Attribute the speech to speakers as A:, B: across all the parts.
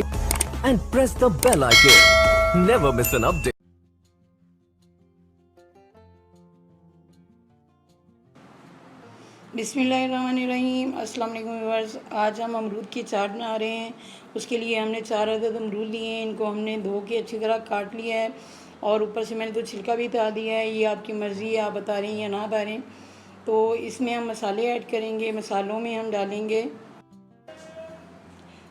A: subscribe and press the bell icon. Never miss an update.
B: बिस्मिल्लाहिर्रहमानिर्रहीम। अस्सलाम वालेकुम viewers. आज हम अमरूद की चाट बना रहे हैं। उसके लिए हमने 4 अदद अमरूद लिए हैं। इनको हमने धो के अच्छी तरह काट लिया है और ऊपर से मैंने तो छिलका भी हटा दिया है। ये आपकी मर्ज़ी है, आप बता रहे हैं या ना बता रहे हैं। तो इसमें हम मसाले ऐड करेंगे। मसालों में हम डालेंगे,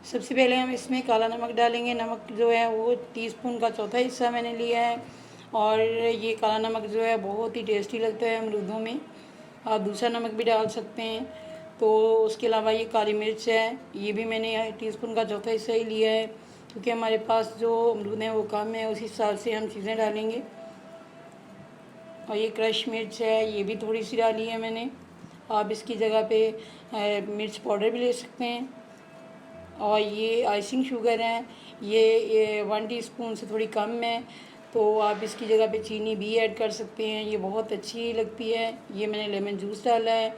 B: सबसे पहले हम इसमें काला नमक डालेंगे। नमक जो है वो टीस्पून का चौथा हिस्सा मैंने लिया है। और ये काला नमक जो है बहुत ही टेस्टी लगता है अमरूदों में। आप दूसरा नमक भी डाल सकते हैं। तो उसके अलावा ये काली मिर्च है, ये भी मैंने टीस्पून का चौथा हिस्सा ही लिया है, क्योंकि हमारे पास जो अमरूद हैं वो कम है, उस हिसाब से हम चीज़ें डालेंगे। और ये क्रश मिर्च है, ये भी थोड़ी सी डाली है मैंने। आप इसकी जगह पे मिर्च पाउडर भी ले सकते हैं। और ये आइसिंग शुगर है, ये 1 टीस्पून से थोड़ी कम है, तो आप इसकी जगह पे चीनी भी ऐड कर सकते हैं, ये बहुत अच्छी लगती है। ये मैंने लेमन जूस डाला है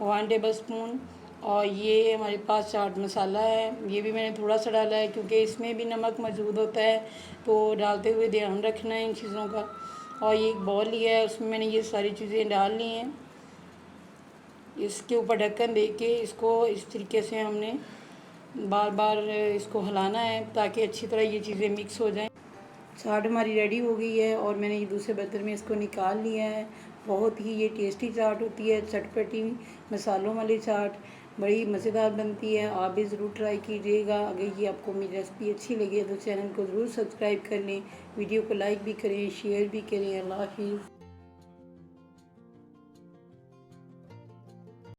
B: 1 टेबल स्पून। और ये हमारे पास चाट मसाला है, ये भी मैंने थोड़ा सा डाला है, क्योंकि इसमें भी नमक मौजूद होता है, तो डालते हुए ध्यान रखना है इन चीज़ों का। और ये एक बॉल लिया है, उसमें मैंने ये सारी चीज़ें डाल ली हैं। इसके ऊपर ढक्कन दे के इसको इस तरीके से हमने बार बार इसको हिलाना है, ताकि अच्छी तरह ये चीज़ें मिक्स हो जाएं। चाट हमारी रेडी हो गई है और मैंने ये दूसरे बर्तन में इसको निकाल लिया है। बहुत ही ये टेस्टी चाट होती है, चटपटी मसालों वाली चाट, बड़ी मज़ेदार बनती है। आप भी ज़रूर ट्राई कीजिएगा। अगर ये आपको मेरी रेसिपी अच्छी लगे तो चैनल को ज़रूर सब्सक्राइब कर लें, वीडियो को लाइक भी करें, शेयर भी करें। अल्लाह हाफ़िज़।